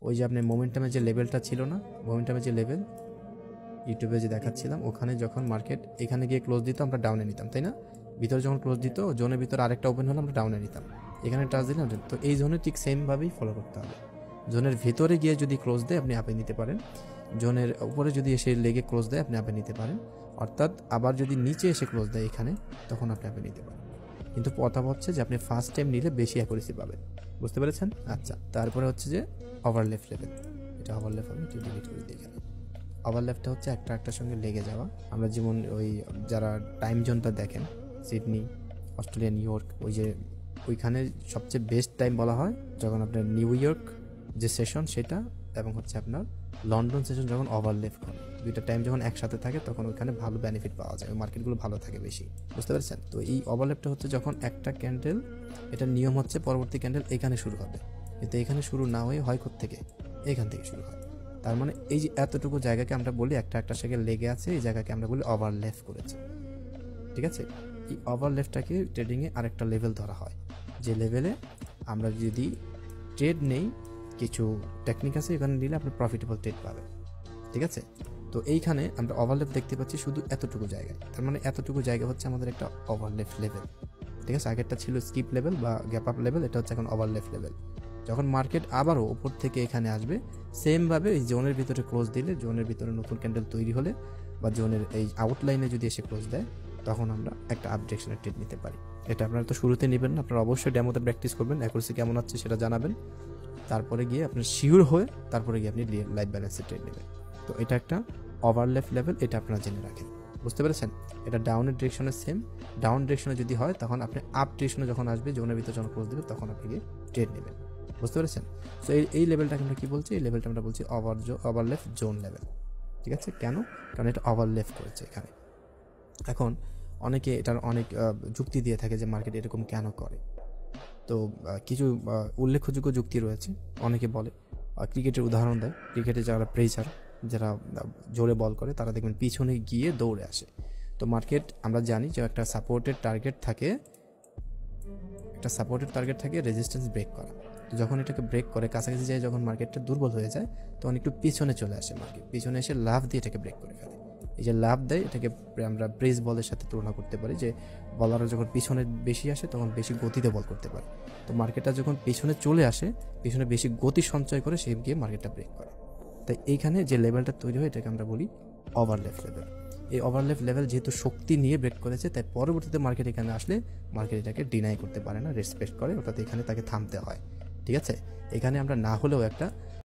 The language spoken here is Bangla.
ওই যে আপনার মোমেন্টামের যে লেভেলটা ছিল না, মোমেন্টামের যে লেভেল ইউটিউবে যে দেখাচ্ছিলাম, ওখানে যখন মার্কেট এখানে গিয়ে ক্লোজ দিত আমরা ডাউনে নিতাম, তাই না? ভিতরে যখন ক্লোজ দিত জোনের ভিতরে আরেকটা ওপেন হলে আমরা ডাউনে নিতাম, এখানে টাচ দিলাম। তো এই জোনে ঠিক সেমভাবেই ফলো করতে হবে। জোনের ভিতরে গিয়ে যদি ক্লোজ দেয় আপনি আপে নিতে পারেন, জোনের উপরে যদি এসে লেগে ক্লোজ দেয় আপনি আপে নিতে পারেন, অর্থাৎ আবার যদি নিচে এসে ক্লোজ দেয় এখানে, তখন আপনি আপে নিতে পারেন। কিন্তু কথা হচ্ছে যে আপনি ফার্স্ট টাইম নিলে বেশি অ্যাকুরেসি পাবেন, বুঝতে পেরেছেন? আচ্ছা, তারপরে হচ্ছে যে ওভারলেফ লেভেল, এটা ওভারলেফ আমি একটু ডিলিট করে দিই। এখানে ওভারল্যাপটা হচ্ছে একটা একটার সঙ্গে লেগে যাওয়া। আমরা যেমন ওই যারা টাইম জোনটা দেখেন, সিডনি, অস্ট্রেলিয়া, নিউ ইয়র্ক, ওই যে ওইখানে সবচেয়ে বেস্ট টাইম বলা হয় যখন আপনার নিউ ইয়র্ক যে সেশন সেটা, এবং হচ্ছে আপনার লন্ডন সেশন যখন ওভারল্যাপ করে, দুইটা টাইম যখন একসাথে থাকে তখন ওইখানে ভালো বেনিফিট পাওয়া যায়, মার্কেটগুলো ভালো থাকে বেশি, বুঝতে পারছেন? তো এই ওভারল্যাপটা হচ্ছে যখন একটা ক্যান্ডেল, এটা নিয়ম হচ্ছে পরবর্তী ক্যান্ডেল এখানে শুরু হবে, কিন্তু এখানে শুরু না হয়ে হয় থেকে এখান থেকে শুরু হয়। তার মানে এই যে এতটুকু জায়গাকে আমরা বলি একটা একটা সঙ্গে লেগে আছে, এই জায়গাকে আমরা বলি ওভারল্যাপ করেছে, ঠিক আছে? এই ওভারল্যাপটাকে ট্রেডিংয়ে আরেকটা লেভেল ধরা হয়, যে লেভেলে আমরা যদি ট্রেড নেই, কিছু টেকনিক আছে এখানে নিলে আপনি প্রফিটেবল ট্রেড পাবেন, ঠিক আছে? তো এইখানে আমরা ওভারল্যাপ দেখতে পাচ্ছি শুধু এতটুকু জায়গায়, তার মানে এতটুকু জায়গা হচ্ছে আমাদের একটা ওভারল্যাপ লেভেল, ঠিক আছে? আগেরটা ছিল স্কিপ লেভেল বা গ্যাপ আপ লেভেল, এটা হচ্ছে এখন ওভারল্যাপ লেভেল। যখন মার্কেট আবারও উপর থেকে এখানে আসবে, সেমভাবে এই জোনের ভিতরে ক্লোজ দিলে, জোনের ভিতরে নতুন ক্যান্ডেল তৈরি হলে বা জোনের এই আউটলাইনে যদি এসে ক্লোজ দেয়, তখন আমরা একটা আপডেশনের ট্রেড নিতে পারি। এটা আপনারা তো শুরুতে নেবেন না, আপনারা অবশ্যই ডেমোতে প্র্যাকটিস করবেন, অ্যাকুরেসি কেমন আছে সেটা জানাবেন, তারপরে গিয়ে আপনি শিওর হয়ে তারপরে গিয়ে আপনি লাইভ ব্যালেন্সে ট্রেড নেবেন। তো এটা একটা ওভারল্যাপ লেভেল, এটা আপনারা জেনে রাখেন, বুঝতে পেরেছেন? এটা ডাউনের ডিরেকশনের সেম, ডাউন ডিরেকশনে যদি হয় তখন আপনি আপ ডিরেকশনে যখন আসবে, জোনের ভিতরে যখন ক্লোজ দেবে তখন আপনি গিয়ে ট্রেড নেবেন, বুঝতে পেরেছেন? সো এই লেভেলটাকে আমরা কী বলছি? এই লেভেলটা আমরা বলছি ওভারল্যাপ জোন লেভেল, ঠিক আছে? কেন? কারণ এটা ওভারল্যাপ করেছে এখানে। এখন অনেকে এটার অনেক যুক্তি দিয়ে থাকে যে মার্কেট এরকম কেন করে। তো কিছু উল্লেখযোগ্য যুক্তি রয়েছে। অনেকে বলে, ক্রিকেটের উদাহরণ দেয়, ক্রিকেটে যারা প্রেসার, যারা জোরে বল করে তারা দেখবেন পিছনে গিয়ে দৌড়ে আসে। তো মার্কেট আমরা জানি যে একটা সাপোর্টেড টার্গেট থাকে, রেজিস্ট্যান্স ব্রেক করা। তো যখন এটাকে ব্রেক করে কাছাকাছি যায়, যখন মার্কেটটা দুর্বল হয়ে যায়, তখন একটু পিছনে চলে আসে মার্কেট, পিছনে এসে লাফ দিয়ে এটাকে ব্রেক করে ফেলে। এই যে লাফ দেয়, এটাকে আমরা ব্রেস বলের সাথে তুলনা করতে পারি, যে বলাররা যখন পিছনে বেশি আসে তখন বেশি গতিতে বল করতে পারে। তো মার্কেটটা যখন পিছনে চলে আসে, পিছনে বেশি গতি সঞ্চয় করে, সেই গিয়ে মার্কেটটা ব্রেক করে। তাই এইখানে যে লেভেলটা তৈরি হয় এটাকে আমরা বলি ওভারল্যাপ লেভেল। এই ওভারল্যাপ লেভেল যেহেতু শক্তি নিয়ে ব্রেক করেছে, তাই পরবর্তীতে মার্কেট এখানে আসলে মার্কেট এটাকে ডিনাই করতে পারে না, রেসপেক্ট করে, অর্থাৎ এখানে তাকে থামতে হয়, ঠিক আছে? এখানে আমরা না হলেও একটা